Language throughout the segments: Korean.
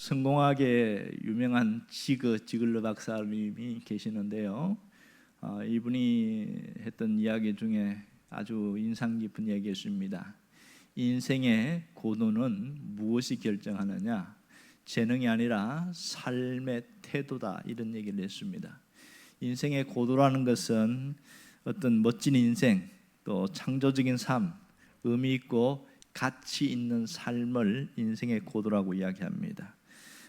성공하게 유명한 지글러 박사님이 계시는데요. 이분이 했던 이야기 중에 아주 인상 깊은 이야기였습니다. 인생의 고도는 무엇이 결정하느냐? 재능이 아니라 삶의 태도다, 이런 얘기를 했습니다. 인생의 고도라는 것은 어떤 멋진 인생, 또 창조적인 삶, 의미 있고 가치 있는 삶을 인생의 고도라고 이야기합니다.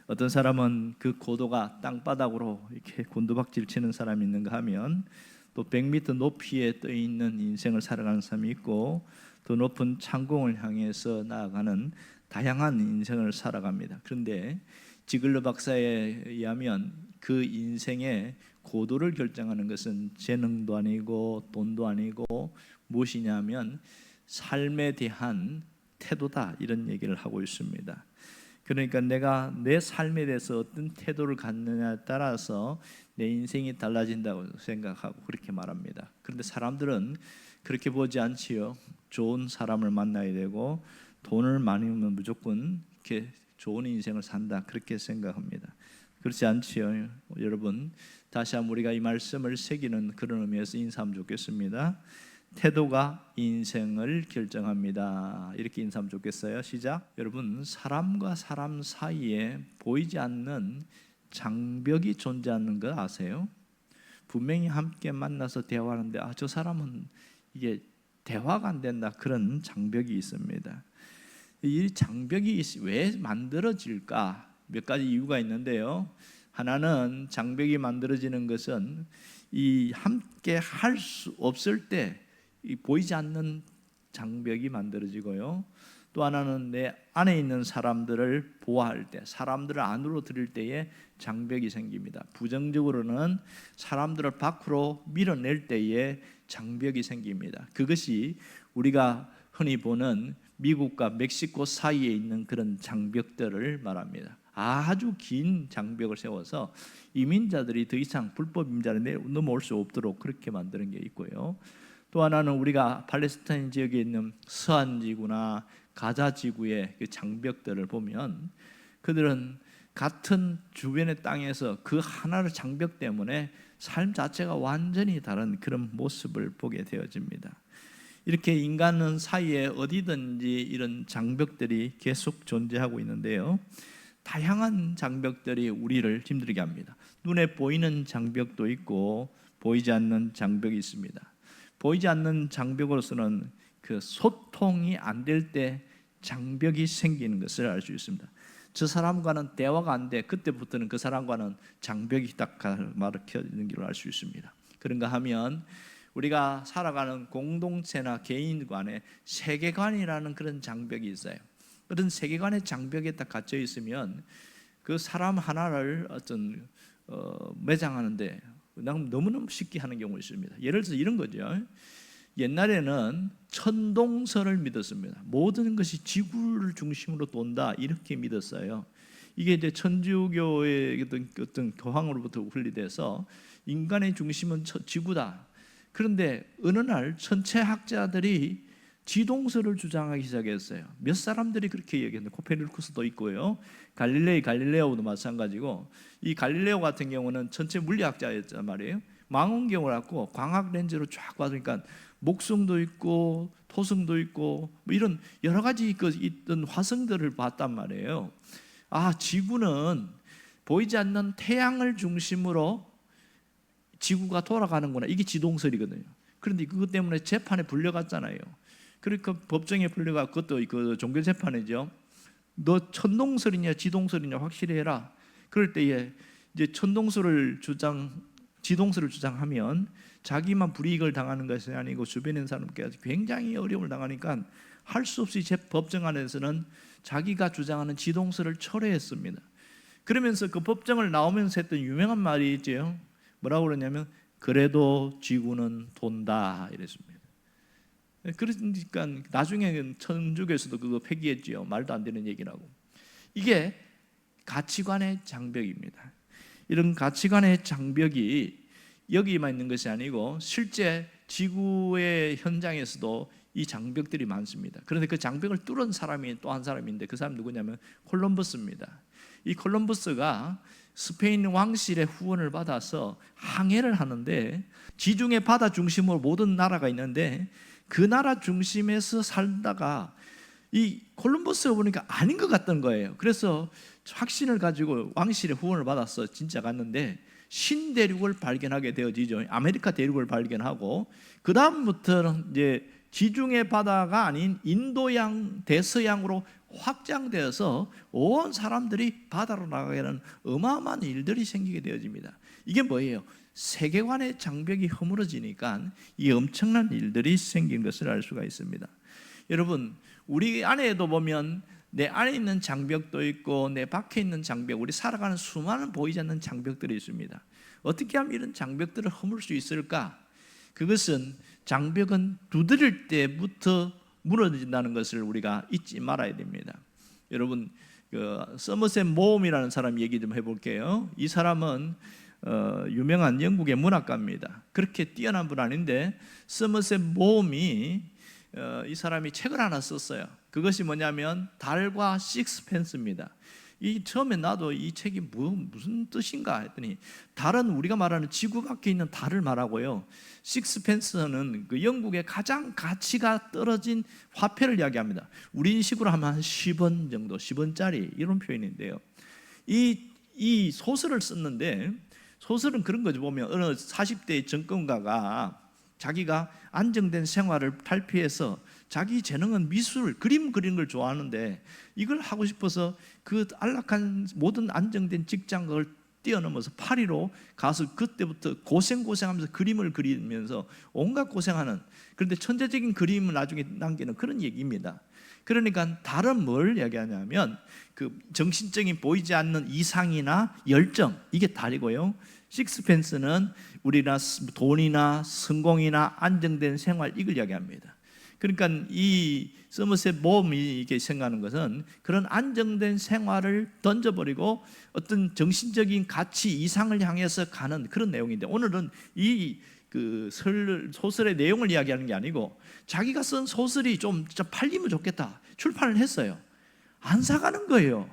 어떤 사람은 그 고도가 땅바닥으로 이렇게 곤두박질 치는 사람이 있는가 하면, 또 100m 높이에 떠 있는 인생을 살아가는 사람이 있고, 더 높은 창공을 향해서 나아가는 다양한 인생을 살아갑니다. 그런데 지글러 박사에 의하면 그 인생의 고도를 결정하는 것은 재능도 아니고 돈도 아니고 무엇이냐면 삶에 대한 태도다, 이런 얘기를 하고 있습니다. 그러니까 내가 내 삶에 대해서 어떤 태도를 갖느냐에 따라서 내 인생이 달라진다고 생각하고 그렇게 말합니다. 그런데 사람들은 그렇게 보지 않지요. 좋은 사람을 만나야 되고 돈을 많이 벌면 무조건 이렇게 좋은 인생을 산다, 그렇게 생각합니다. 그렇지 않지요. 여러분, 다시 한번 우리가 이 말씀을 새기는 그런 의미에서 인사하면 좋겠습니다. 태도가 인생을 결정합니다. 이렇게 인사하면 좋겠어요. 시작. 여러분, 사람과 사람 사이에 보이지 않는 장벽이 존재하는 거 아세요? 분명히 함께 만나서 대화하는데 저 사람은 이게 대화가 안 된다, 그런 장벽이 있습니다. 이 장벽이 왜 만들어질까? 몇 가지 이유가 있는데요. 하나는, 장벽이 만들어지는 것은 이 함께 할 수 없을 때 이 보이지 않는 장벽이 만들어지고요. 또 하나는 내 안에 있는 사람들을 보호할 때, 사람들을 안으로 들일 때에 장벽이 생깁니다. 부정적으로는 사람들을 밖으로 밀어낼 때에 장벽이 생깁니다. 그것이 우리가 흔히 보는 미국과 멕시코 사이에 있는 그런 장벽들을 말합니다. 아주 긴 장벽을 세워서 이민자들이 더 이상 불법 이민자를 넘어올 수 없도록 그렇게 만드는 게 있고요. 또 하나는 우리가 팔레스타인 지역에 있는 서한 지구나 가자 지구의 그 장벽들을 보면, 그들은 같은 주변의 땅에서 그 하나의 장벽 때문에 삶 자체가 완전히 다른 그런 모습을 보게 되어집니다. 이렇게 인간은 사이에 어디든지 이런 장벽들이 계속 존재하고 있는데요. 다양한 장벽들이 우리를 힘들게 합니다. 눈에 보이는 장벽도 있고 보이지 않는 장벽이 있습니다. 보이지 않는 장벽으로서는 그 소통이 안 될 때 장벽이 생기는 것을 알 수 있습니다. 저 사람과는 대화가 안 돼. 그때부터는 그 사람과는 장벽이 딱 막혀있는 걸 알 수 있습니다. 그런가 하면 우리가 살아가는 공동체나 개인 간에 세계관이라는 그런 장벽이 있어요. 그런 세계관의 장벽에 딱 갇혀 있으면 그 사람 하나를 어떤 매장하는데 너무너무 쉽게 하는 경우가 있습니다. 예를 들어서 이런 거죠. 옛날에는 천동설을 믿었습니다. 모든 것이 지구를 중심으로 돈다, 이렇게 믿었어요. 이게 이제 천주교의 어떤 교황으로부터 분리돼서 인간의 중심은 지구다. 그런데 어느 날 천체학자들이 지동설을 주장하기 시작했어요. 몇 사람들이 그렇게 얘기했는데, 코페르니쿠스도 있고요, 갈릴레오도 마찬가지고, 이 갈릴레오 같은 경우는 천체 물리학자였단 말이에요. 망원경을 갖고 광학 렌즈로 쫙 봐보니까 목성도 있고 토성도 있고 뭐 이런 여러 가지 있던 화성들을 봤단 말이에요. 지구는 보이지 않는 태양을 중심으로 지구가 돌아가는구나, 이게 지동설이거든요. 그런데 그것 때문에 재판에 불려갔잖아요. 그러니까 법정에 불려가, 그것도 그 종교재판이죠. 너 천동설이냐 지동설이냐 확실히 해라. 그럴 때에 이제 지동설을 주장하면 자기만 불이익을 당하는 것이 아니고 주변에 있는 사람께 굉장히 어려움을 당하니까 할 수 없이 법정 안에서는 자기가 주장하는 지동설을 철회했습니다. 그러면서 그 법정을 나오면서 했던 유명한 말이 있죠. 뭐라고 그러냐면, 그래도 지구는 돈다, 이랬습니다. 그러니까 나중에 천주교에서도 그거 폐기했지요. 말도 안 되는 얘기라고. 이게 가치관의 장벽입니다. 이런 가치관의 장벽이 여기만 있는 것이 아니고 실제 지구의 현장에서도 이 장벽들이 많습니다. 그런데 그 장벽을 뚫은 사람이 또 한 사람인데 그 사람 누구냐면 콜럼버스입니다. 이 콜럼버스가 스페인 왕실의 후원을 받아서 항해를 하는데, 지중해 바다 중심으로 모든 나라가 있는데 그 나라 중심에서 살다가 이 콜럼버스가 보니까 아닌 것 같던 거예요. 그래서 확신을 가지고 왕실의 후원을 받아서 진짜 갔는데 신대륙을 발견하게 되어지죠. 아메리카 대륙을 발견하고 그 다음부터는 이제 지중해 바다가 아닌 인도양, 대서양으로 확장되어서 온 사람들이 바다로 나가게 하는 어마어마한 일들이 생기게 되어집니다. 이게 뭐예요? 세계관의 장벽이 허물어지니까 이 엄청난 일들이 생긴 것을 알 수가 있습니다. 여러분, 우리 안에도 보면 내 안에 있는 장벽도 있고 내 밖에 있는 장벽, 우리 살아가는 수많은 보이지 않는 장벽들이 있습니다. 어떻게 하면 이런 장벽들을 허물 수 있을까? 그것은 장벽은 두드릴 때부터 무너진다는 것을 우리가 잊지 말아야 됩니다. 여러분, 서머셋 모험이라는 사람 얘기 좀 해볼게요. 이 사람은 유명한 영국의 문학가입니다. 그렇게 뛰어난 분 아닌데 서머셋 모험이 이 사람이 책을 하나 썼어요. 그것이 뭐냐면 달과 식스펜스입니다. 이 처음에 나도 이 책이 무슨 뜻인가 했더니, 달은 우리가 말하는 지구 밖에 있는 달을 말하고요, 식스펜스는 그 영국의 가장 가치가 떨어진 화폐를 이야기합니다. 우리 식으로 하면 한 10원 정도, 10원짜리 이런 표현인데요. 이 소설을 썼는데, 소설은 그런 거죠. 보면 어느 40대의 정권가가 자기가 안정된 생활을 탈피해서 자기 재능은 미술, 그림 그리는 걸 좋아하는데 이걸 하고 싶어서 그 안락한 모든 안정된 직장을 뛰어넘어서 파리로 가서 그때부터 고생하면서 그림을 그리면서 온갖 고생하는, 그런데 천재적인 그림을 나중에 남기는 그런 얘기입니다. 그러니까 달은 뭘 이야기하냐면 그 정신적인 보이지 않는 이상이나 열정, 이게 달이고요, 식스펜스는 우리나 돈이나 성공이나 안정된 생활, 이걸 이야기합니다. 그러니까 이 서머셋 모험이 이게 생각하는 것은 그런 안정된 생활을 던져버리고 어떤 정신적인 가치 이상을 향해서 가는 그런 내용인데, 오늘은 이 그 소설의 내용을 이야기하는 게 아니고 자기가 쓴 소설이 좀 팔리면 좋겠다, 출판을 했어요. 안 사가는 거예요.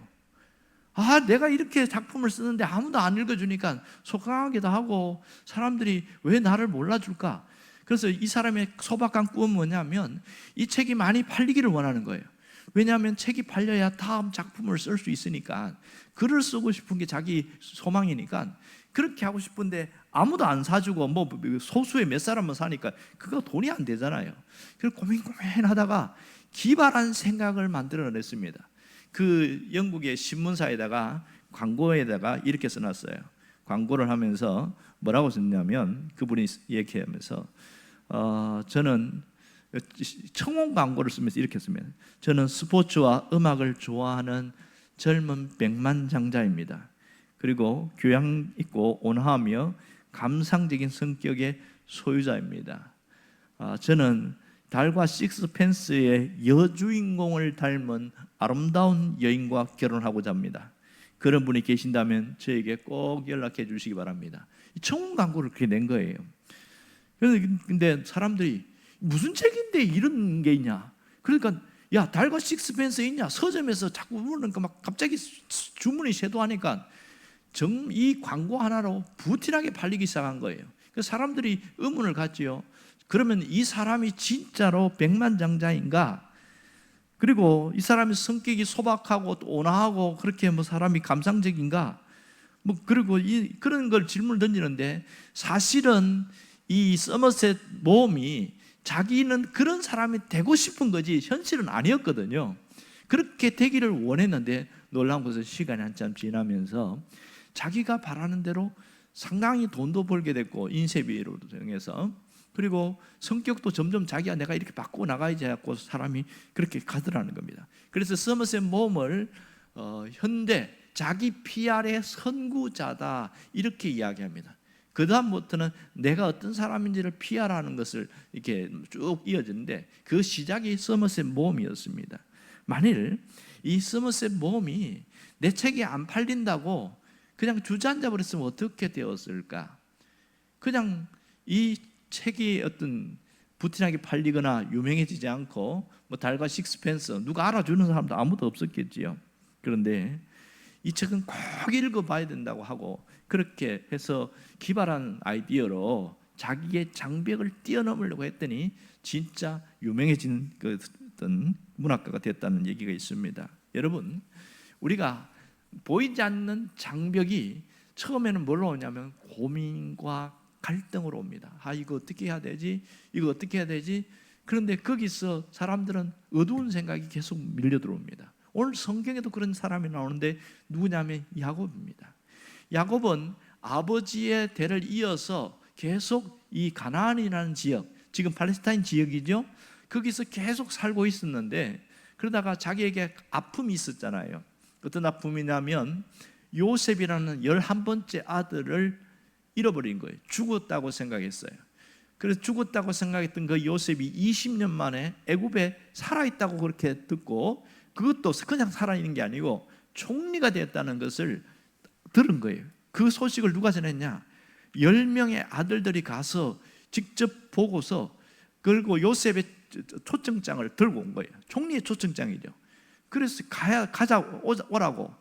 내가 이렇게 작품을 쓰는데 아무도 안 읽어주니까 속상하기도 하고 사람들이 왜 나를 몰라줄까? 그래서 이 사람의 소박한 꿈은 뭐냐면 이 책이 많이 팔리기를 원하는 거예요. 왜냐하면 책이 팔려야 다음 작품을 쓸 수 있으니까, 글을 쓰고 싶은 게 자기 소망이니까 그렇게 하고 싶은데 아무도 안 사주고 뭐 소수의 몇 사람만 사니까 그거 돈이 안 되잖아요. 그래서 고민하다가 기발한 생각을 만들어냈습니다. 그 영국의 신문사에다가 광고에다가 이렇게 써놨어요. 광고를 하면서 뭐라고 썼냐면, 그분이 얘기하면서 저는 청혼 광고를 쓰면서 이렇게 쓰면, 저는 스포츠와 음악을 좋아하는 젊은 백만장자입니다. 그리고 교양 있고 온화하며 감상적인 성격의 소유자입니다. 저는 달과 식스펜스의 여주인공을 닮은 아름다운 여인과 결혼하고자 합니다. 그런 분이 계신다면 저에게 꼭 연락해 주시기 바랍니다. 청혼 광고를 그렇게 낸 거예요. 근데 사람들이 무슨 책인데 이런 게 있냐? 그러니까 야, 달과 식스펜스 있냐? 서점에서 자꾸 물으니까 막 갑자기 주문이 쇄도하니까 이 광고 하나로 부티나게 팔리기 시작한 거예요. 그래서 사람들이 의문을 갖지요. 그러면 이 사람이 진짜로 백만장자인가? 그리고 이 사람의 성격이 소박하고 온화하고 그렇게 사람이 감상적인가? 그리고 그런 걸 질문을 던지는데, 사실은 이 서머셋 모험이 자기는 그런 사람이 되고 싶은 거지 현실은 아니었거든요. 그렇게 되기를 원했는데 놀라운 것은 시간이 한참 지나면서 자기가 바라는 대로 상당히 돈도 벌게 됐고, 인쇄비로 정해서, 그리고 성격도 점점 자기가 내가 이렇게 바꾸고 나가야지 하고 사람이 그렇게 가더라는 겁니다. 그래서 서머셋 모험을 현대 자기 PR의 선구자다, 이렇게 이야기합니다. 그 다음부터는 내가 어떤 사람인지를 PR하는 것을 이렇게 쭉 이어지는데, 그 시작이 서머셋 모험이었습니다. 만일 이 서머셋 모험이 내 책이 안 팔린다고 그냥 주저앉아 버렸으면 어떻게 되었을까? 그냥 이 책이 어떤 부티나게 팔리거나 유명해지지 않고 뭐 달과 식스펜스 누가 알아주는 사람도 아무도 없었겠지요. 그런데 이 책은 꼭 읽어봐야 된다고 하고 그렇게 해서 기발한 아이디어로 자기의 장벽을 뛰어넘으려고 했더니 진짜 유명해진 어떤 문학가가 됐다는 얘기가 있습니다. 여러분, 우리가 보이지 않는 장벽이 처음에는 뭘로 오냐면 고민과 갈등으로 옵니다. 이거 어떻게 해야 되지? 이거 어떻게 해야 되지? 그런데 거기서 사람들은 어두운 생각이 계속 밀려 들어옵니다. 오늘 성경에도 그런 사람이 나오는데 누구냐면 야곱입니다. 야곱은 아버지의 대를 이어서 계속 이 가나안이라는 지역, 지금 팔레스타인 지역이죠. 거기서 계속 살고 있었는데 그러다가 자기에게 아픔이 있었잖아요. 어떤 아픔이냐면 요셉이라는 11번째 아들을 잃어버린 거예요. 죽었다고 생각했어요. 그래서 죽었다고 생각했던 그 요셉이 20년 만에 애굽에 살아있다고 그렇게 듣고 그것도 그냥 살아있는 게 아니고 총리가 되었다는 것을 들은 거예요. 그 소식을 누가 전했냐? 10명의 아들들이 가서 직접 보고서 그리고 요셉의 초청장을 들고 온 거예요. 총리의 초청장이죠. 그래서 오라고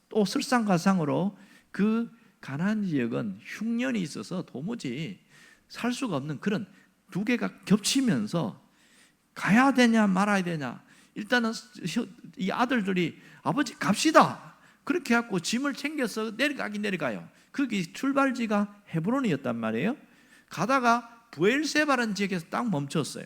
또 설상가상으로 그 가나안 지역은 흉년이 있어서 도무지 살 수가 없는 그런 두 개가 겹치면서 가야 되냐 말아야 되냐. 일단은 이 아들들이 아버지 갑시다. 그렇게 해갖고 짐을 챙겨서 내려가요. 거기 출발지가 헤브론이었단 말이에요. 가다가 브엘세바라는 지역에서 딱 멈췄어요.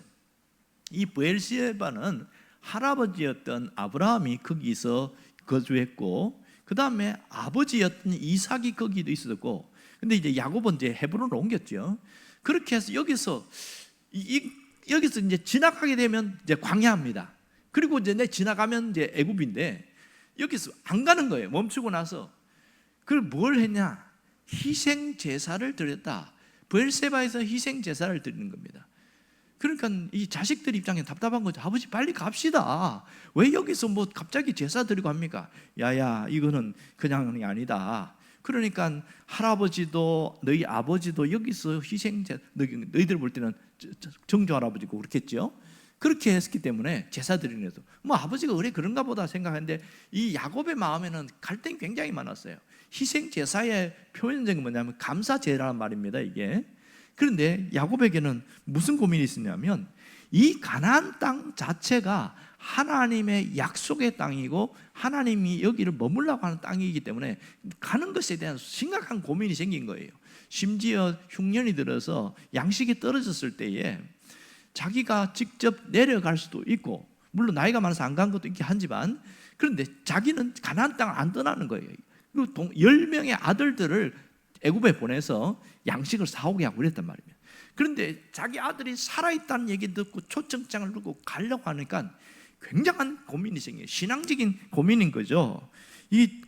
이 브엘세바는 할아버지였던 아브라함이 거기서 거주했고 그 다음에 아버지였던 이삭이 거기도 있었고 근데 이제 야곱은 이제 헤브론으로 옮겼죠. 그렇게 해서 여기서 이제 지나가게 되면 이제 광야입니다. 그리고 이제 지나가면 이제 애굽인데 여기서 안 가는 거예요. 멈추고 나서 그걸 뭘 했냐? 희생 제사를 드렸다. 브엘세바에서 희생 제사를 드리는 겁니다. 그러니까 이 자식들 입장에 답답한 거죠. 아버지 빨리 갑시다. 왜 여기서 뭐 갑자기 제사 드리고 합니까? 야야 이거는 그냥이 아니다. 그러니까 할아버지도 너희 아버지도 여기서 희생제 너희들 볼 때는 정조 할아버지고 그렇겠죠. 그렇게 했기 때문에 제사 드리는데도 뭐 아버지가 그래 그런가 보다 생각하는데 이 야곱의 마음에는 갈등이 굉장히 많았어요. 희생 제사의 표현적인 뭐냐면 감사제라는 말입니다. 이게 그런데 야곱에게는 무슨 고민이 있었냐면 이 가나안 땅 자체가 하나님의 약속의 땅이고 하나님이 여기를 머물라고 하는 땅이기 때문에 가는 것에 대한 심각한 고민이 생긴 거예요. 심지어 흉년이 들어서 양식이 떨어졌을 때에 자기가 직접 내려갈 수도 있고 물론 나이가 많아서 안 간 것도 있긴 하지만 그런데 자기는 가나안 땅을 안 떠나는 거예요. 그리고 10명의 아들들을 애굽에 보내서 양식을 사오게 하고 그랬단 말이에요. 그런데 자기 아들이 살아있다는 얘기 듣고 초청장을 들고 가려고 하니까 굉장한 고민이 생겨요. 신앙적인 고민인 거죠.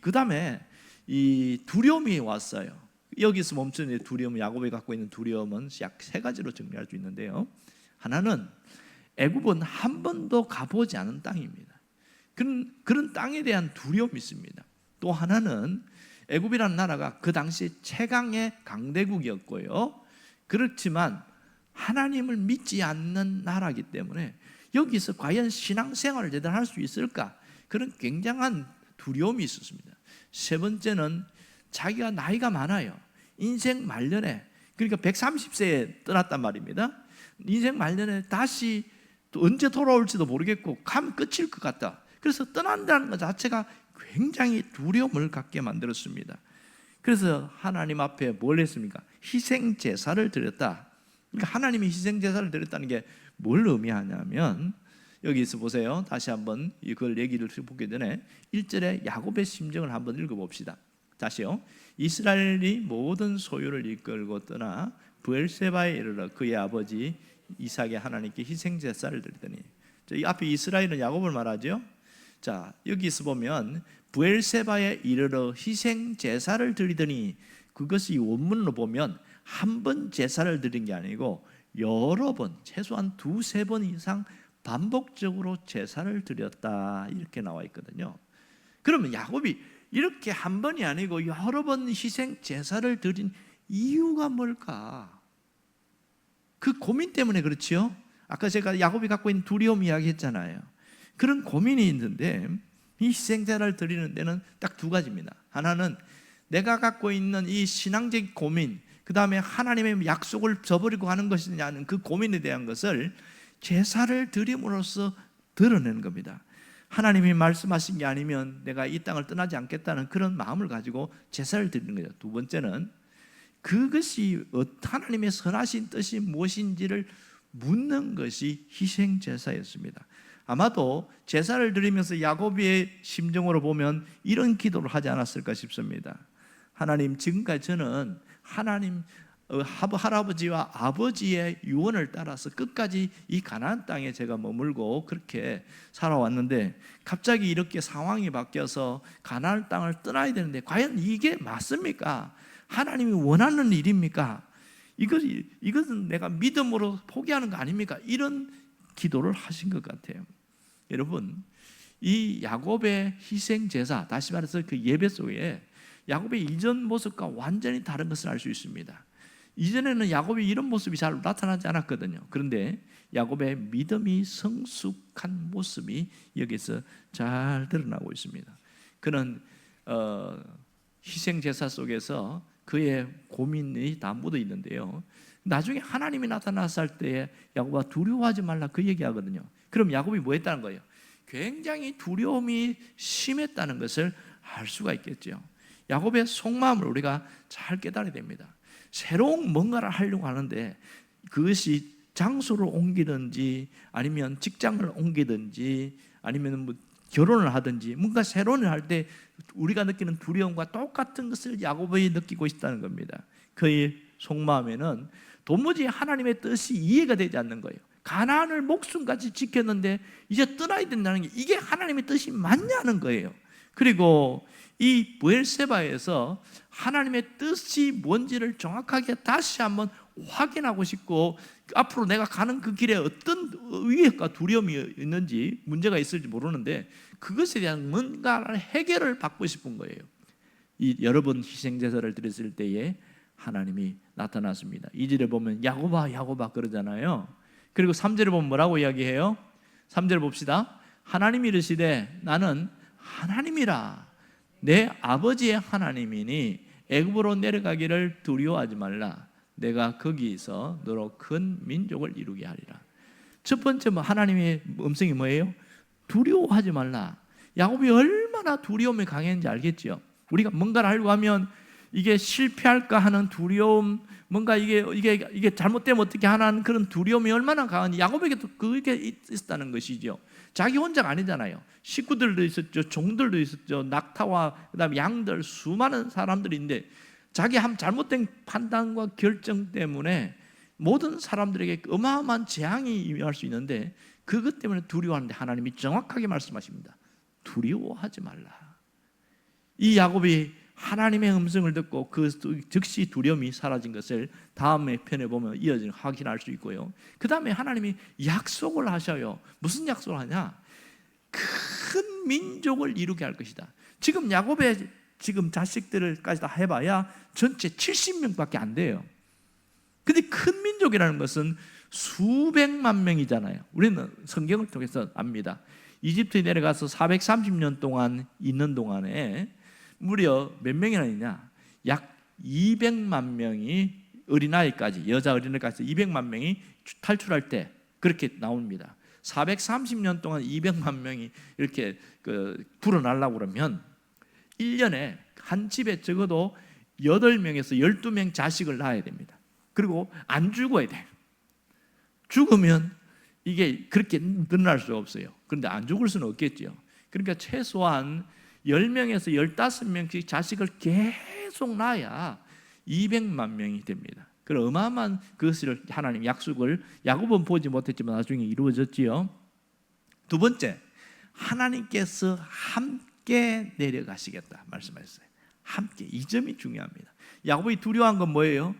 그 다음에 이 두려움이 왔어요. 여기서 멈춘 두려움, 야곱이 갖고 있는 두려움은 약 3가지로 정리할 수 있는데요. 하나는 애굽은 한 번도 가보지 않은 땅입니다. 그런 땅에 대한 두려움이 있습니다. 또 하나는 애굽이라는 나라가 그 당시 최강의 강대국이었고요. 그렇지만 하나님을 믿지 않는 나라이기 때문에 여기서 과연 신앙생활을 제대로 할 수 있을까? 그런 굉장한 두려움이 있었습니다. 3번째는 자기가 나이가 많아요. 인생 말년에 그러니까 130세에 떠났단 말입니다. 인생 말년에 다시 또 언제 돌아올지도 모르겠고 가면 끝일 것 같다. 그래서 떠난다는 것 자체가 굉장히 두려움을 갖게 만들었습니다. 그래서 하나님 앞에 뭘 했습니까? 희생 제사를 드렸다. 그러니까 하나님이 희생 제사를 드렸다는 게 뭘 의미하냐면 여기서 보세요. 다시 한번 이걸 얘기를 보기 전에 1절에 야곱의 심정을 한번 읽어봅시다. 다시요. 이스라엘이 모든 소유를 이끌고 떠나 브엘세바에 이르러 그의 아버지 이삭의 하나님께 희생 제사를 드리더니 이 앞에 이스라엘은 야곱을 말하죠. 자 여기서 보면 브엘세바에 이르러 희생 제사를 드리더니 그것이 원문으로 보면 한 번 제사를 드린 게 아니고 여러 번 최소한 2-3번 이상 반복적으로 제사를 드렸다 이렇게 나와 있거든요. 그러면 야곱이 이렇게 한 번이 아니고 여러 번 희생 제사를 드린 이유가 뭘까? 그 고민 때문에 그렇지요. 아까 제가 야곱이 갖고 있는 두려움 이야기했잖아요. 그런 고민이 있는데 이 희생제사를 드리는 데는 딱 두 가지입니다. 하나는 내가 갖고 있는 이 신앙적 고민, 그 다음에 하나님의 약속을 저버리고 가는 것이냐는 그 고민에 대한 것을 제사를 드림으로써 드러내는 겁니다. 하나님이 말씀하신 게 아니면 내가 이 땅을 떠나지 않겠다는 그런 마음을 가지고 제사를 드리는 거죠. 두 번째는 그것이 하나님의 선하신 뜻이 무엇인지를 묻는 것이 희생제사였습니다. 아마도 제사를 드리면서 야곱의 심정으로 보면 이런 기도를 하지 않았을까 싶습니다. 하나님, 지금까지 저는 하나님 할아버지와 아버지의 유언을 따라서 끝까지 이 가나안 땅에 제가 머물고 그렇게 살아왔는데 갑자기 이렇게 상황이 바뀌어서 가나안 땅을 떠나야 되는데 과연 이게 맞습니까? 하나님이 원하는 일입니까? 이것은 내가 믿음으로 포기하는 거 아닙니까? 이런 기도를 하신 것 같아요. 여러분, 이 야곱의 희생제사, 다시 말해서 그 예배 속에 야곱의 이전 모습과 완전히 다른 것을 알 수 있습니다. 이전에는 야곱이 이런 모습이 잘 나타나지 않았거든요. 그런데 야곱의 믿음이 성숙한 모습이 여기서 잘 드러나고 있습니다. 그는 희생제사 속에서 그의 고민이 다 묻어 있는데요, 나중에 하나님이 나타났을 때에 야곱아 두려워하지 말라 그 얘기하거든요. 그럼 야곱이 뭐 했다는 거예요? 굉장히 두려움이 심했다는 것을 알 수가 있겠죠. 야곱의 속마음을 우리가 잘 깨달아야 됩니다. 새로운 뭔가를 하려고 하는데 그것이 장소를 옮기든지 아니면 직장을 옮기든지 아니면 뭐 결혼을 하든지 뭔가 새로운 일을 할 때 우리가 느끼는 두려움과 똑같은 것을 야곱이 느끼고 있다는 겁니다. 그의 속마음에는 도무지 하나님의 뜻이 이해가 되지 않는 거예요. 가나안을 목숨같이 지켰는데 이제 떠나야 된다는 게 이게 하나님의 뜻이 맞냐는 거예요. 그리고 이 브엘세바에서 하나님의 뜻이 뭔지를 정확하게 다시 한번 확인하고 싶고 앞으로 내가 가는 그 길에 어떤 위협과 두려움이 있는지 문제가 있을지 모르는데 그것에 대한 뭔가를 해결을 받고 싶은 거예요. 이 여러 번 희생제사를 드렸을 때에 하나님이 나타났습니다. 2절에 보면 야곱아 야곱아 그러잖아요. 그리고 3절에 보면 뭐라고 이야기해요? 3절 봅시다. 하나님이 이르시되 나는 하나님이라 내 아버지의 하나님이니 애굽으로 내려가기를 두려워하지 말라. 내가 거기서 너로 큰 민족을 이루게 하리라. 첫 번째 하나님의 음성이 뭐예요? 두려워하지 말라. 야곱이 얼마나 두려움이 강했는지 알겠죠? 우리가 뭔가를 하려고 하면 이게 실패할까 하는 두려움, 뭔가 이게 잘못되면 어떻게 하는 그런 두려움이 얼마나 강한지 야곱에게도 그게 있었다는 것이죠. 자기 혼자가 아니잖아요. 식구들도 있었죠, 종들도 있었죠, 낙타와 그다음에 양들 수많은 사람들인데 자기 한 잘못된 판단과 결정 때문에 모든 사람들에게 어마어마한 재앙이 임할 수 있는데 그것 때문에 두려워하는데 하나님이 정확하게 말씀하십니다. 두려워하지 말라. 이 야곱이 하나님의 음성을 듣고 그 즉시 두려움이 사라진 것을 다음에 편에 보면 이어지는 확인할 수 있고요. 그 다음에 하나님이 약속을 하셔요. 무슨 약속을 하냐? 큰 민족을 이루게 할 것이다. 지금 야곱의 지금 자식들까지 다 해봐야 전체 70명밖에 안 돼요. 근데 큰 민족이라는 것은 수백만 명이잖아요. 우리는 성경을 통해서 압니다. 이집트에 내려가서 430년 동안 있는 동안에 무려 몇 명이나 있냐? 약 200만 명이 어린아이까지, 여자 어린아이까지 200만 명이 탈출할 때 그렇게 나옵니다. 430년 동안 200만 명이 이렇게 불어나려고 그러면 1년에 한 집에 적어도 8명에서 12명 자식을 낳아야 됩니다. 그리고 안 죽어야 돼요. 죽으면 이게 그렇게 늘어날 수가 없어요. 그런데 안 죽을 수는 없겠죠. 그러니까 최소한 10명에서 15명씩 자식을 계속 낳아야 200만 명이 됩니다. 그런 어마어마한 그것을 하나님 약속을 야곱은 보지 못했지만 나중에 이루어졌지요. 두 번째, 하나님께서 함께 내려가시겠다 말씀하셨어요. 함께, 이 점이 중요합니다. 야곱이 두려워한 건 뭐예요?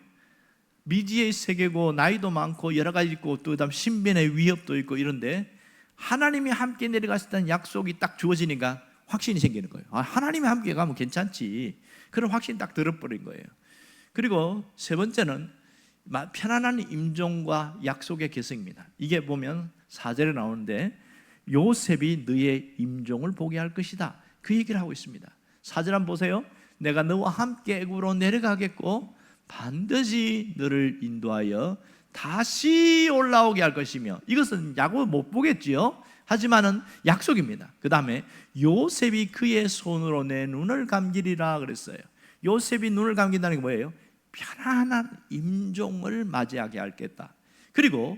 미지의 세계고 나이도 많고 여러 가지 있고 또 그다음 신변의 위협도 있고 이런데 하나님이 함께 내려가시다는 약속이 딱 주어지니까 확신이 생기는 거예요. 하나님이 함께 가면 괜찮지. 그런 확신이 딱 들어버린 거예요. 그리고 세 번째는 편안한 임종과 약속의 계승입니다. 이게 보면 4절에 나오는데 요셉이 너의 임종을 보게 할 것이다, 그 얘기를 하고 있습니다. 4절 한번 보세요. 내가 너와 함께 애굽으로 내려가겠고 반드시 너를 인도하여 다시 올라오게 할 것이며, 이것은 야곱을 못 보겠지요. 하지만은 약속입니다. 그 다음에 요셉이 그의 손으로 내 눈을 감기리라 그랬어요. 요셉이 눈을 감긴다는 게 뭐예요? 편안한 임종을 맞이하게 하겠다. 그리고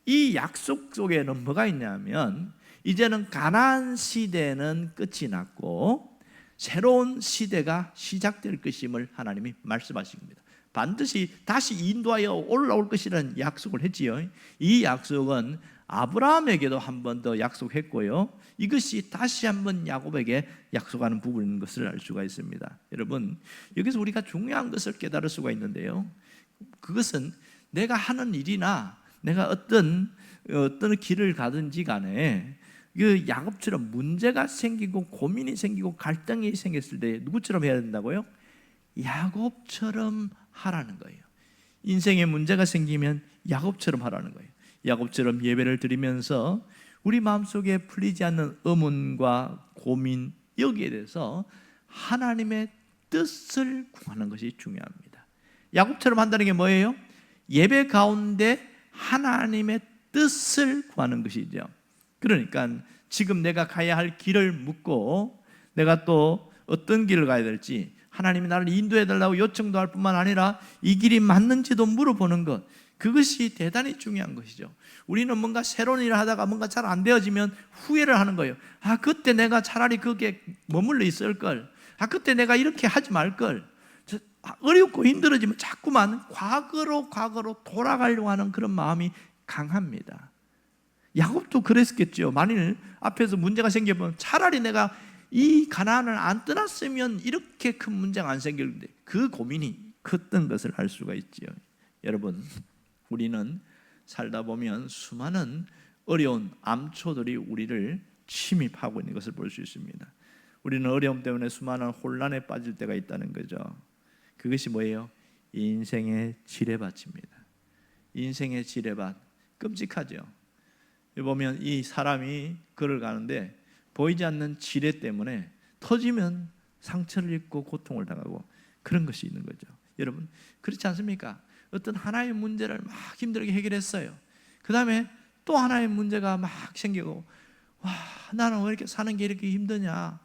이 약속 속에는 뭐가 있냐면, 이제는 가나안 시대는 끝이 났고 새로운 시대가 시작될 것임을 하나님이 말씀하신 겁니다. 반드시 다시 인도하여 올라올 것이라는 약속을 했지요. 이 약속은 아브라함에게도 한 번 더 약속했고요, 이것이 다시 한번 야곱에게 약속하는 부분인 것을 알 수가 있습니다. 여러분, 여기서 우리가 중요한 것을 깨달을 수가 있는데요, 그것은 내가 하는 일이나 내가 어떤 길을 가든지 간에 그 야곱처럼 문제가 생기고 고민이 생기고 갈등이 생겼을 때 누구처럼 해야 된다고요? 야곱처럼 하라는 거예요. 인생에 문제가 생기면 야곱처럼 하라는 거예요. 야곱처럼 예배를 드리면서 우리 마음속에 풀리지 않는 의문과 고민, 여기에 대해서 하나님의 뜻을 구하는 것이 중요합니다. 야곱처럼 한다는 게 뭐예요? 예배 가운데 하나님의 뜻을 구하는 것이죠. 그러니까 지금 내가 가야 할 길을 묻고 내가 또 어떤 길을 가야 될지 하나님이 나를 인도해 달라고 요청도 할 뿐만 아니라 이 길이 맞는지도 물어보는 것, 그것이 대단히 중요한 것이죠. 우리는 뭔가 새로운 일을 하다가 뭔가 잘 안 되어지면 후회를 하는 거예요. 아, 그때 내가 차라리 거기에 머물러 있을 걸, 아, 그때 내가 이렇게 하지 말 걸. 어렵고 힘들어지면 자꾸만 과거로 돌아가려고 하는 그런 마음이 강합니다. 야곱도 그랬겠죠. 만일 앞에서 문제가 생기면 차라리 내가 이 가나안을 안 떠났으면 이렇게 큰 문제가 안 생길 텐데, 그 고민이 컸던 것을 알 수가 있지요. 여러분, 우리는 살다 보면 수많은 어려운 암초들이 우리를 침입하고 있는 것을 볼 수 있습니다. 우리는 어려움 때문에 수많은 혼란에 빠질 때가 있다는 거죠. 그것이 뭐예요? 인생의 지뢰밭입니다. 인생의 지뢰밭, 끔찍하죠. 보면 이 사람이 걸어가는데 보이지 않는 지뢰 때문에 터지면 상처를 입고 고통을 당하고 그런 것이 있는 거죠. 여러분, 그렇지 않습니까? 어떤 하나의 문제를 막 힘들게 해결했어요. 그 다음에 또 하나의 문제가 막 생기고, 와, 나는 왜 이렇게 사는 게 이렇게 힘드냐,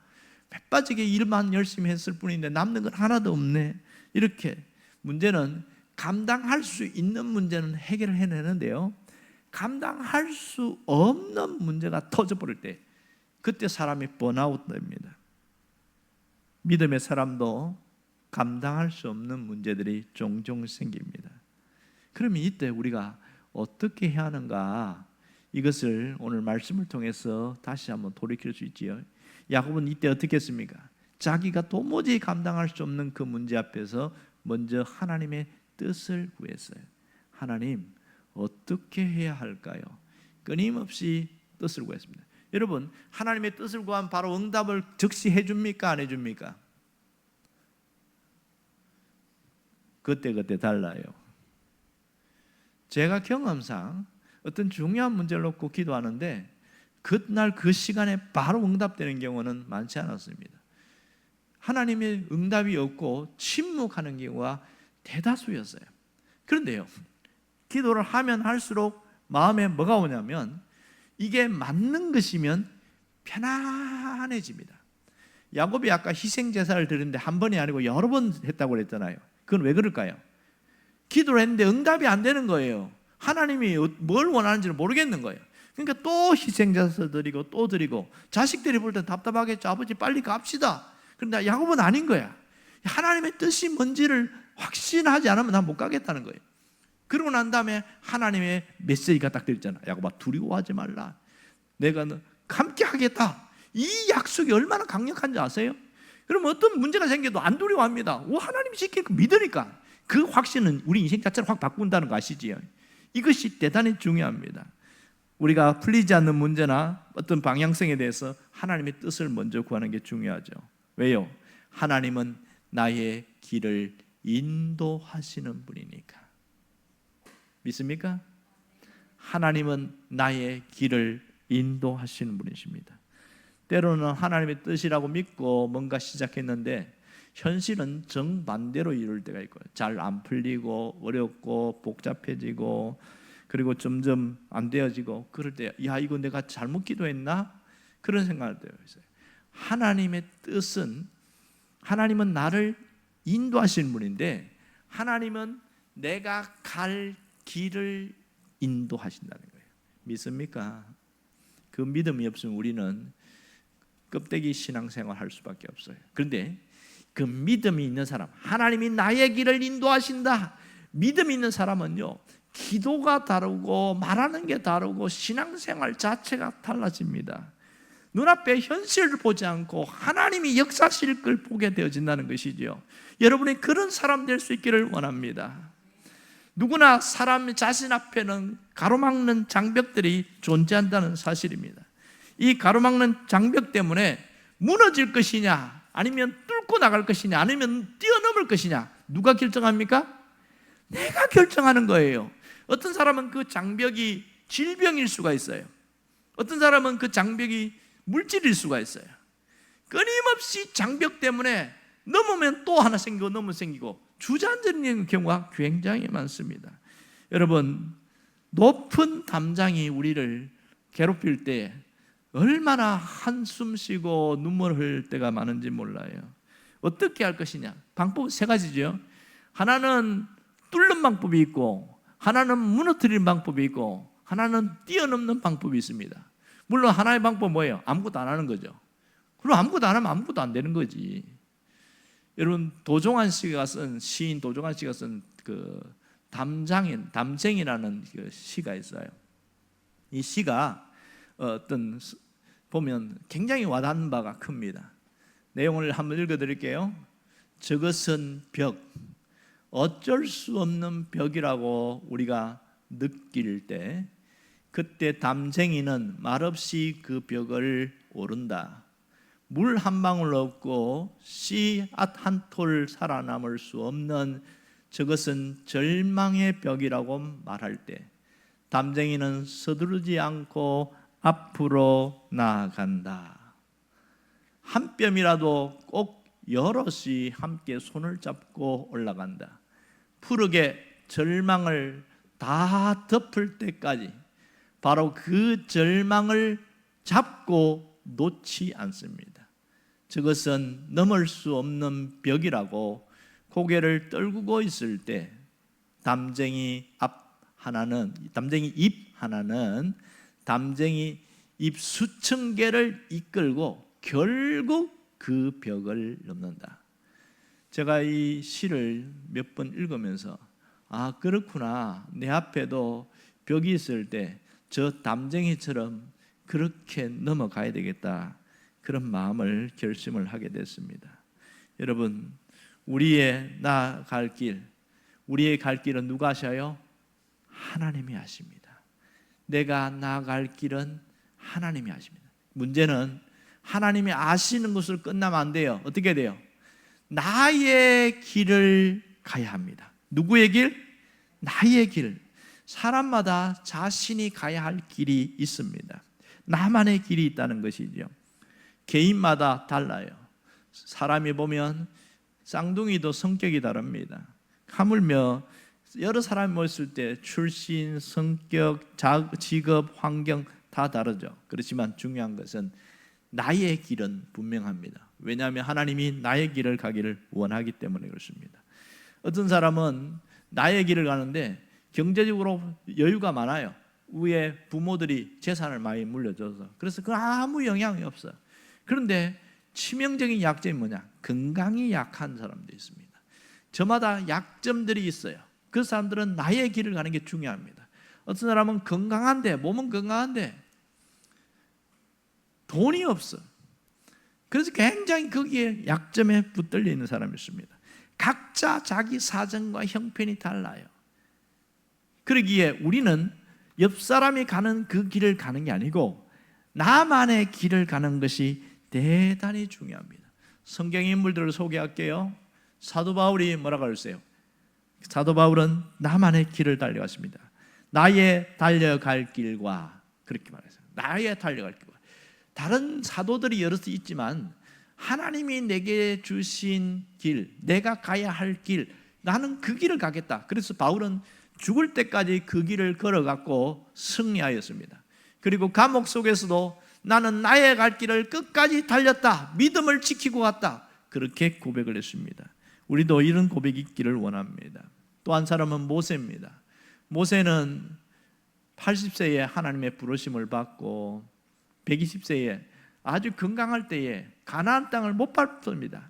빼빠지게 일만 열심히 했을 뿐인데 남는 건 하나도 없네. 이렇게 문제는 감당할 수 있는 문제는 해결을 해내는데요, 감당할 수 없는 문제가 터져버릴 때 그때 사람이 번아웃 됩니다. 믿음의 사람도 감당할 수 없는 문제들이 종종 생깁니다. 그러면 이때 우리가 어떻게 해야 하는가, 이것을 오늘 말씀을 통해서 다시 한번 돌이킬 수 있지요. 야곱은 이때 어떻게 했습니까? 자기가 도무지 감당할 수 없는 그 문제 앞에서 먼저 하나님의 뜻을 구했어요. 하나님, 어떻게 해야 할까요? 끊임없이 뜻을 구했습니다. 여러분, 하나님의 뜻을 구하면 바로 응답을 즉시 해줍니까? 안 해줍니까? 그때 달라요. 제가 경험상 어떤 중요한 문제를 놓고 기도하는데 그날 그 시간에 바로 응답되는 경우는 많지 않았습니다. 하나님의 응답이 없고 침묵하는 경우가 대다수였어요. 그런데요, 기도를 하면 할수록 마음에 뭐가 오냐면, 이게 맞는 것이면 편안해집니다. 야곱이 아까 희생제사를 드렸는데 한 번이 아니고 여러 번 했다고 그랬잖아요. 그건 왜 그럴까요? 기도를 했는데 응답이 안 되는 거예요. 하나님이 뭘 원하는지를 모르겠는 거예요. 그러니까 또 희생제사 드리고 또 드리고, 자식들이 볼 때 답답하겠죠. 아버지 빨리 갑시다. 그런데 야곱은 아닌 거야. 하나님의 뜻이 뭔지를 확신하지 않으면 난 못 가겠다는 거예요. 그러고 난 다음에 하나님의 메시지가 딱 들잖아. 야곱아, 두려워하지 말라. 내가 너 함께 하겠다. 이 약속이 얼마나 강력한지 아세요? 그러면 어떤 문제가 생겨도 안 두려워합니다. 하나님이 지킬 거 믿으니까. 그 확신은 우리 인생 자체를 확 바꾼다는 거 아시지요? 이것이 대단히 중요합니다. 우리가 풀리지 않는 문제나 어떤 방향성에 대해서 하나님의 뜻을 먼저 구하는 게 중요하죠. 왜요? 하나님은 나의 길을 인도하시는 분이니까. 믿습니까? 하나님은 나의 길을 인도하시는 분이십니다. 때로는 하나님의 뜻이라고 믿고 뭔가 시작했는데 현실은 정반대로 이룰 때가 있고요. 잘 안 풀리고 어렵고 복잡해지고 그리고 점점 안 되어지고 그럴 때 야 이거 내가 잘못 기도했나? 그런 생각을 때가 있어요. 하나님의 뜻은 하나님은 나를 인도하시는 분인데 하나님은 내가 갈 길을 인도하신다는 거예요. 믿습니까? 그 믿음이 없으면 우리는 껍데기 신앙생활 할 수밖에 없어요. 그런데 그 믿음이 있는 사람, 하나님이 나의 길을 인도하신다. 믿음이 있는 사람은요, 기도가 다르고 말하는 게 다르고 신앙생활 자체가 달라집니다. 눈앞에 현실을 보지 않고 하나님이 역사하실 걸 보게 되어진다는 것이죠. 여러분이 그런 사람 될 수 있기를 원합니다. 누구나 사람 자신 앞에는 가로막는 장벽들이 존재한다는 사실입니다. 이 가로막는 장벽 때문에 무너질 것이냐 아니면 뚫고 나갈 것이냐 아니면 뛰어넘을 것이냐 누가 결정합니까? 내가 결정하는 거예요. 어떤 사람은 그 장벽이 질병일 수가 있어요. 어떤 사람은 그 장벽이 물질일 수가 있어요. 끊임없이 장벽 때문에 넘으면 또 하나 생기고 넘으면 생기고 주저앉는 경우가 굉장히 많습니다. 여러분, 높은 담장이 우리를 괴롭힐 때 얼마나 한숨 쉬고 눈물 흘릴 때가 많은지 몰라요. 어떻게 할 것이냐? 방법 세 가지죠. 하나는 뚫는 방법이 있고 하나는 무너뜨리는 방법이 있고 하나는 뛰어넘는 방법이 있습니다. 물론 하나의 방법은 뭐예요? 아무것도 안 하는 거죠. 그럼 아무것도 안 하면 아무것도 안 되는 거지. 여러분, 도종환 씨가 쓴 시인 도종환 씨가 쓴 그 담쟁이라는 그 시가 있어요. 이 시가 어떤 보면 굉장히 와닿는 바가 큽니다. 내용을 한번 읽어드릴게요. 저것은 벽, 어쩔 수 없는 벽이라고 우리가 느낄 때 그때 담쟁이는 말없이 그 벽을 오른다. 물 한 방울 없고 씨앗 한 톨 살아남을 수 없는 저것은 절망의 벽이라고 말할 때 담쟁이는 서두르지 않고 앞으로 나아간다. 한 뼘이라도 꼭 여럿이 함께 손을 잡고 올라간다. 푸르게 절망을 다 덮을 때까지 바로 그 절망을 잡고 놓지 않습니다. 저것은 넘을 수 없는 벽이라고 고개를 떨구고 있을 때 담쟁이 잎 하나는 담쟁이 잎 수천 개를 이끌고 결국 그 벽을 넘는다. 제가 이 시를 몇 번 읽으면서 아 그렇구나, 내 앞에도 벽이 있을 때 저 담쟁이처럼 그렇게 넘어가야 되겠다, 그런 마음을 결심을 하게 됐습니다. 여러분, 우리의 나아갈 길, 우리의 갈 길은 누가 하셔요? 하나님이 하십니다. 내가 나아갈 길은 하나님이 하십니다. 문제는 하나님이 아시는 것으로 끝나면 안 돼요. 어떻게 돼요? 나의 길을 가야 합니다. 누구의 길? 나의 길. 사람마다 자신이 가야 할 길이 있습니다. 나만의 길이 있다는 것이죠. 개인마다 달라요. 사람이 보면 쌍둥이도 성격이 다릅니다. 하물며 여러 사람이 모였을 때 출신, 성격, 직업, 환경 다 다르죠. 그렇지만 중요한 것은 나의 길은 분명합니다. 왜냐하면 하나님이 나의 길을 가기를 원하기 때문에 그렇습니다. 어떤 사람은 나의 길을 가는데 경제적으로 여유가 많아요. 위에 부모들이 재산을 많이 물려줘서 그래서 그 아무 영향이 없어요. 그런데 치명적인 약점이 뭐냐? 건강이 약한 사람도 있습니다. 저마다 약점들이 있어요. 그 사람들은 나의 길을 가는 게 중요합니다. 어떤 사람은 건강한데, 몸은 건강한데 돈이 없어. 그래서 굉장히 거기에 약점에 붙들려 있는 사람이 있습니다. 각자 자기 사정과 형편이 달라요. 그러기에 우리는 옆 사람이 가는 그 길을 가는 게 아니고 나만의 길을 가는 것이 대단히 중요합니다. 성경 인물들을 소개할게요. 사도 바울이 뭐라고 그랬어요? 사도 바울은 나만의 길을 달려갔습니다. 나의 달려갈 길과, 그렇게 말했어요. 나의 달려갈 길과. 다른 사도들이 여럿 있지만 하나님이 내게 주신 길, 내가 가야 할 길, 나는 그 길을 가겠다. 그래서 바울은 죽을 때까지 그 길을 걸어갔고 승리하였습니다. 그리고 감옥 속에서도 나는 나의 갈 길을 끝까지 달렸다, 믿음을 지키고 갔다, 그렇게 고백을 했습니다. 우리도 이런 고백이 있기를 원합니다. 또 한 사람은 모세입니다. 모세는 80세에 하나님의 부르심을 받고 120세에 아주 건강할 때에 가나안 땅을 못 밟습니다.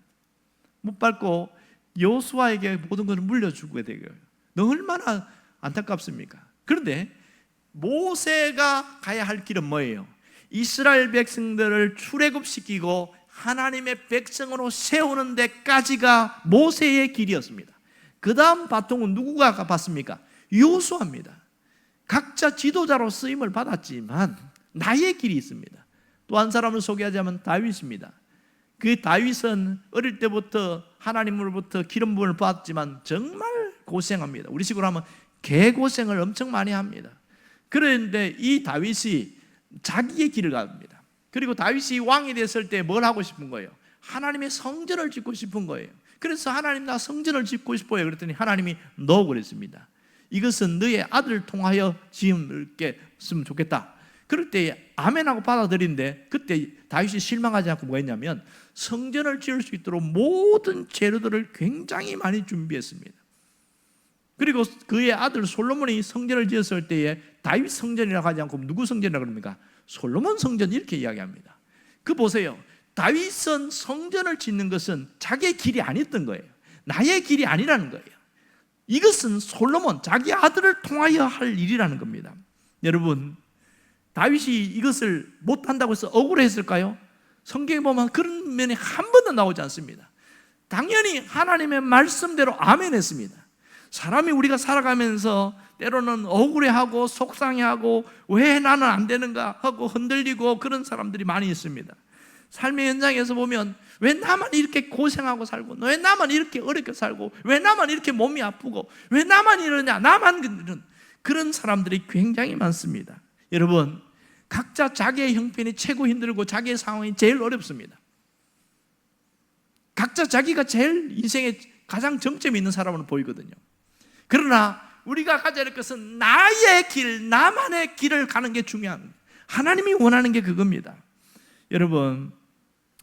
못 밟고 여호수아에게 모든 것을 물려주게 되고요. 얼마나 안타깝습니까? 그런데 모세가 가야 할 길은 뭐예요? 이스라엘 백성들을 출애굽시키고 하나님의 백성으로 세우는 데까지가 모세의 길이었습니다. 그 다음 바통은 누구가 받습니까? 여호수아입니다. 각자 지도자로 쓰임을 받았지만 나의 길이 있습니다. 또 한 사람을 소개하자면 다윗입니다. 그 다윗은 어릴 때부터 하나님으로부터 기름 부음을 받았지만 정말 고생합니다. 우리 식으로 하면 개고생을 엄청 많이 합니다. 그런데 이 다윗이 자기의 길을 갑니다. 그리고 다윗이 왕이 됐을 때 뭘 하고 싶은 거예요? 하나님의 성전을 짓고 싶은 거예요. 그래서 하나님, 나 성전을 짓고 싶어요. 그랬더니 하나님이 너 그랬습니다. 이것은 너의 아들을 통하여 지음게 했으면 좋겠다. 그럴 때 아멘하고 받아들인데, 그때 다윗이 실망하지 않고 뭐 했냐면 성전을 지을 수 있도록 모든 재료들을 굉장히 많이 준비했습니다. 그리고 그의 아들 솔로몬이 성전을 지었을 때에 다윗 성전이라고 하지 않고 누구 성전이라고 그럽니까? 솔로몬 성전, 이렇게 이야기합니다. 그 보세요, 다윗은 성전을 짓는 것은 자기의 길이 아니었던 거예요. 나의 길이 아니라는 거예요. 이것은 솔로몬, 자기 아들을 통하여 할 일이라는 겁니다. 여러분, 다윗이 이것을 못한다고 해서 억울했을까요? 성경에 보면 그런 면이 한 번도 나오지 않습니다. 당연히 하나님의 말씀대로 아멘 했습니다. 사람이 우리가 살아가면서 때로는 억울해하고 속상해하고 왜 나는 안 되는가 하고 흔들리고 그런 사람들이 많이 있습니다. 삶의 현장에서 보면 왜 나만 이렇게 고생하고 살고, 왜 나만 이렇게 어렵게 살고, 왜 나만 이렇게 몸이 아프고, 왜 나만 이러냐, 나만 이런 그런 사람들이 굉장히 많습니다. 여러분, 각자 자기의 형편이 최고 힘들고 자기의 상황이 제일 어렵습니다. 각자 자기가 제일 인생에 가장 정점이 있는 사람으로 보이거든요. 그러나 우리가 가져야 할 것은 나의 길, 나만의 길을 가는 게 중요합니다. 하나님이 원하는 게 그겁니다. 여러분,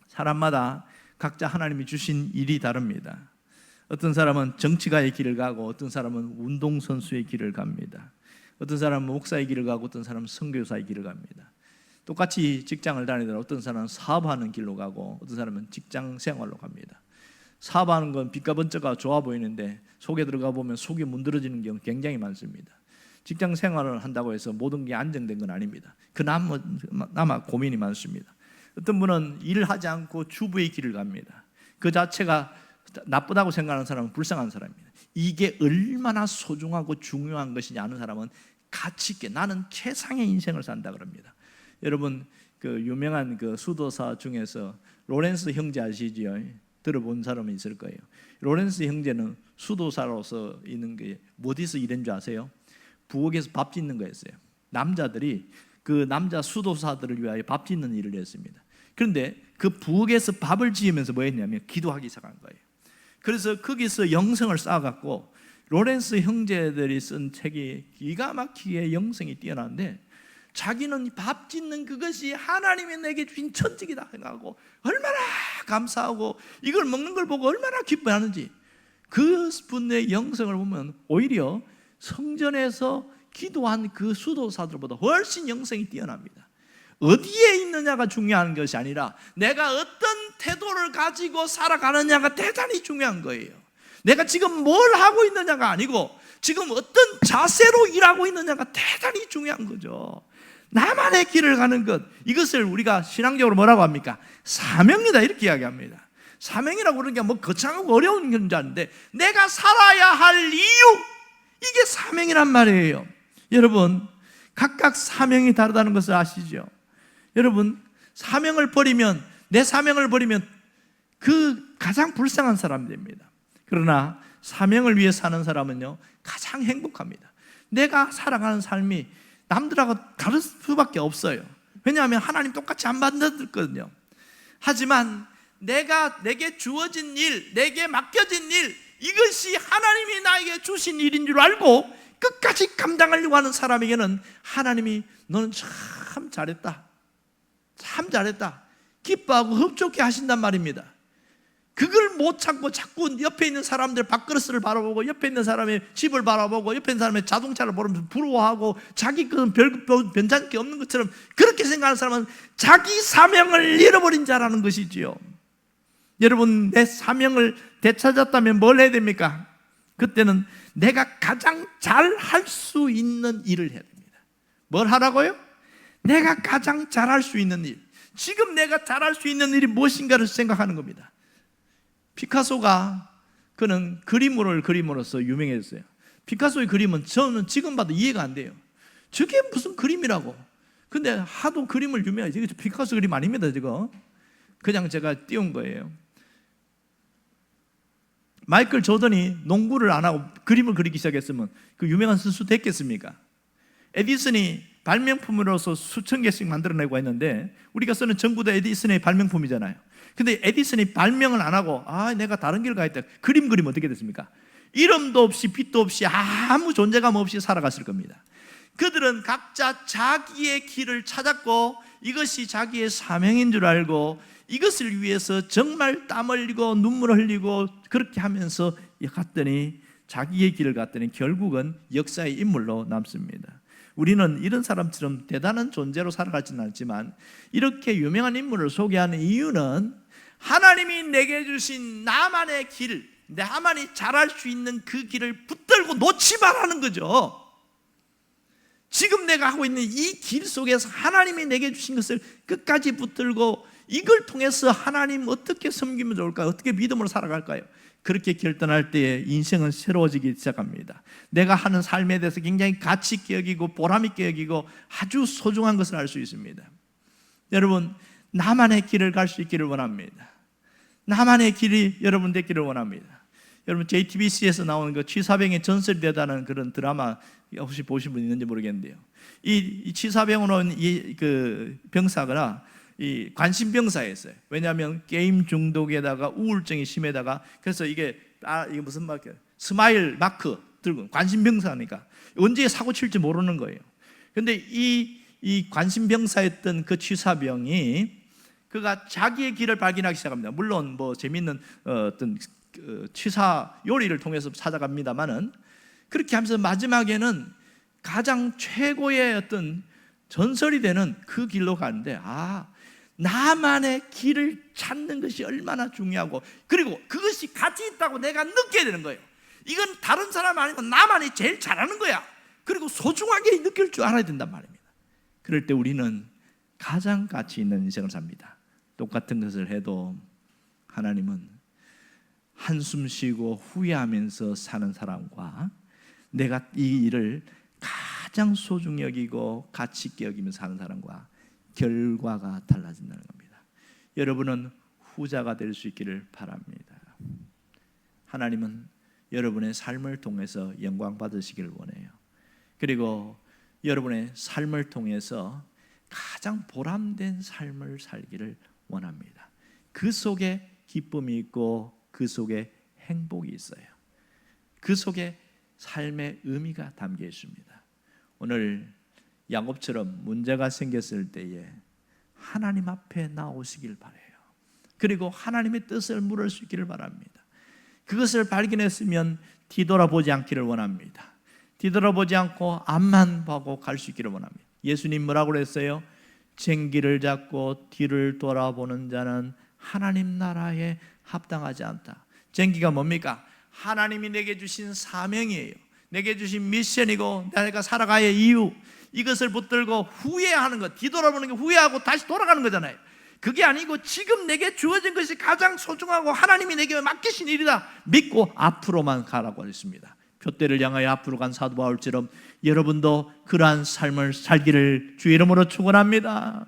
사람마다 각자 하나님이 주신 일이 다릅니다. 어떤 사람은 정치가의 길을 가고 어떤 사람은 운동선수의 길을 갑니다. 어떤 사람은 목사의 길을 가고 어떤 사람은 선교사의 길을 갑니다. 똑같이 직장을 다니더라도 어떤 사람은 사업하는 길로 가고 어떤 사람은 직장 생활로 갑니다. 사업하는 건 빛과 번쩍가 좋아 보이는데 속에 들어가 보면 속이 문드러지는 경우 굉장히 많습니다. 직장 생활을 한다고 해서 모든 게 안정된 건 아닙니다. 그나마 고민이 많습니다. 어떤 분은 일을 하지 않고 주부의 길을 갑니다. 그 자체가 나쁘다고 생각하는 사람은 불쌍한 사람입니다. 이게 얼마나 소중하고 중요한 것이냐 아는 사람은 가치 있게 나는 최상의 인생을 산다 그럽니다. 여러분, 그 유명한 그 수도사 중에서 로렌스 형제 아시지요? 들어본 사람이 있을 거예요. 로렌스 형제는 수도사로서 있는 게 어디서 일한 줄 아세요? 부엌에서 밥 짓는 거였어요. 남자들이 그 남자 수도사들을 위하여 밥 짓는 일을 했습니다. 그런데 그 부엌에서 밥을 지으면서 뭐 했냐면 기도하기 시작한 거예요. 그래서 거기서 영성을 쌓아갖고 로렌스 형제들이 쓴 책이 기가 막히게 영성이 뛰어난데, 자기는 밥 짓는 그것이 하나님이 내게 주신 천직이다 생각하고 얼마나 감사하고 이걸 먹는 걸 보고 얼마나 기뻐하는지, 그 분의 영성을 보면 오히려 성전에서 기도한 그 수도사들보다 훨씬 영성이 뛰어납니다. 어디에 있느냐가 중요한 것이 아니라 내가 어떤 태도를 가지고 살아가느냐가 대단히 중요한 거예요. 내가 지금 뭘 하고 있느냐가 아니고 지금 어떤 자세로 일하고 있느냐가 대단히 중요한 거죠. 나만의 길을 가는 것, 이것을 우리가 신앙적으로 뭐라고 합니까? 사명이다, 이렇게 이야기합니다. 사명이라고 그러는 게 뭐 거창하고 어려운 건 줄 아는데 내가 살아야 할 이유, 이게 사명이란 말이에요. 여러분, 각각 사명이 다르다는 것을 아시죠? 여러분, 사명을 버리면, 내 사명을 버리면 그 가장 불쌍한 사람이 됩니다. 그러나 사명을 위해 사는 사람은요 가장 행복합니다. 내가 살아가는 삶이 남들하고 다를 수밖에 없어요. 왜냐하면 하나님 똑같이 안 만들었거든요. 하지만 내게 주어진 일, 내게 맡겨진 일, 이것이 하나님이 나에게 주신 일인 줄 알고 끝까지 감당하려고 하는 사람에게는 하나님이 너는 참 잘했다, 참 잘했다, 기뻐하고 흡족해 하신단 말입니다. 그걸 못 참고 자꾸 옆에 있는 사람들 밥그릇을 바라보고, 옆에 있는 사람의 집을 바라보고, 옆에 있는 사람의 자동차를 보면서 부러워하고, 자기 그 변장할 게 없는 것처럼 그렇게 생각하는 사람은 자기 사명을 잃어버린 자라는 것이지요. 여러분, 내 사명을 되찾았다면 뭘 해야 됩니까? 그때는 내가 가장 잘 할 수 있는 일을 해야 됩니다. 뭘 하라고요? 내가 가장 잘 할 수 있는 일. 지금 내가 잘 할 수 있는 일이 무엇인가를 생각하는 겁니다. 피카소가 그는 그림을 그림으로써 유명해졌어요. 피카소의 그림은 저는 지금 봐도 이해가 안 돼요. 저게 무슨 그림이라고. 근데 하도 그림을 유명해요. 이게 피카소 그림 아닙니다. 저거 그냥 제가 띄운 거예요. 마이클 조던이 농구를 안 하고 그림을 그리기 시작했으면 그 유명한 선수 됐겠습니까? 에디슨이 발명품으로서 수천 개씩 만들어내고 했는데, 우리가 쓰는 전부 다 에디슨의 발명품이잖아요. 근데 에디슨이 발명을 안 하고 내가 다른 길을 가야겠다, 그림 그리면 어떻게 됐습니까? 이름도 없이 빛도 없이 아무 존재감 없이 살아갔을 겁니다. 그들은 각자 자기의 길을 찾았고, 이것이 자기의 사명인 줄 알고, 이것을 위해서 정말 땀 흘리고 눈물 흘리고 그렇게 하면서 갔더니, 자기의 길을 갔더니 결국은 역사의 인물로 남습니다. 우리는 이런 사람처럼 대단한 존재로 살아가지는 않지만, 이렇게 유명한 인물을 소개하는 이유는 하나님이 내게 주신 나만의 길, 나만이 잘할 수 있는 그 길을 붙들고 놓지 말라는 거죠. 지금 내가 하고 있는 이 길 속에서 하나님이 내게 주신 것을 끝까지 붙들고, 이걸 통해서 하나님 어떻게 섬기면 좋을까요? 어떻게 믿음으로 살아갈까요? 그렇게 결단할 때에 인생은 새로워지기 시작합니다. 내가 하는 삶에 대해서 굉장히 가치 있게 여기고 보람 있게 여기고 아주 소중한 것을 알 수 있습니다. 여러분, 나만의 길을 갈 수 있기를 원합니다. 나만의 길이 여러분 되기를 원합니다. 여러분, JTBC에서 나오는 그 취사병의 전설이 되다는 그런 드라마 혹시 보신 분 있는지 모르겠는데요, 이 취사병으로 온 그 병사가 이 관심병사였어요. 왜냐하면 게임 중독에다가 우울증이 심해다가, 그래서 이게 무슨 마크, 스마일 마크 들고 관심병사니까 언제 사고 칠지 모르는 거예요. 그런데 이 관심병사였던 그 취사병이 그가 자기의 길을 발견하기 시작합니다. 물론 뭐 재밌는 어떤 취사 요리를 통해서 찾아갑니다만은, 그렇게 하면서 마지막에는 가장 최고의 어떤 전설이 되는 그 길로 가는데, 나만의 길을 찾는 것이 얼마나 중요하고, 그리고 그것이 가치 있다고 내가 느껴야 되는 거예요. 이건 다른 사람 아니고 나만이 제일 잘하는 거야. 그리고 소중하게 느낄 줄 알아야 된단 말입니다. 그럴 때 우리는 가장 가치 있는 인생을 삽니다. 똑같은 것을 해도 하나님은 한숨 쉬고 후회하면서 사는 사람과, 내가 이 일을 가장 소중히 여기고 가치 있게 여기면서 사는 사람과 결과가 달라진다는 겁니다. 여러분은 후자가 될 수 있기를 바랍니다. 하나님은 여러분의 삶을 통해서 영광 받으시기를 원해요. 그리고 여러분의 삶을 통해서 가장 보람된 삶을 살기를 원합니다. 그 속에 기쁨이 있고 그 속에 행복이 있어요. 그 속에 삶의 의미가 담겨 있습니다. 오늘 야곱처럼 문제가 생겼을 때에 하나님 앞에 나오시길 바라요. 그리고 하나님의 뜻을 물을 수 있기를 바랍니다. 그것을 발견했으면 뒤돌아보지 않기를 원합니다. 뒤돌아보지 않고 앞만 보고 갈 수 있기를 원합니다. 예수님 뭐라고 그랬어요? 쟁기를 잡고 뒤를 돌아보는 자는 하나님 나라에 합당하지 않다. 쟁기가 뭡니까? 하나님이 내게 주신 사명이에요. 내게 주신 미션이고 내가 살아가야 할 이유, 이것을 붙들고 후회하는 것, 뒤돌아보는 게 후회하고 다시 돌아가는 거잖아요. 그게 아니고 지금 내게 주어진 것이 가장 소중하고 하나님이 내게 맡기신 일이다 믿고 앞으로만 가라고 했습니다. 표대를 향하여 앞으로 간 사도 바울처럼 여러분도 그러한 삶을 살기를 주의 이름으로 축원합니다.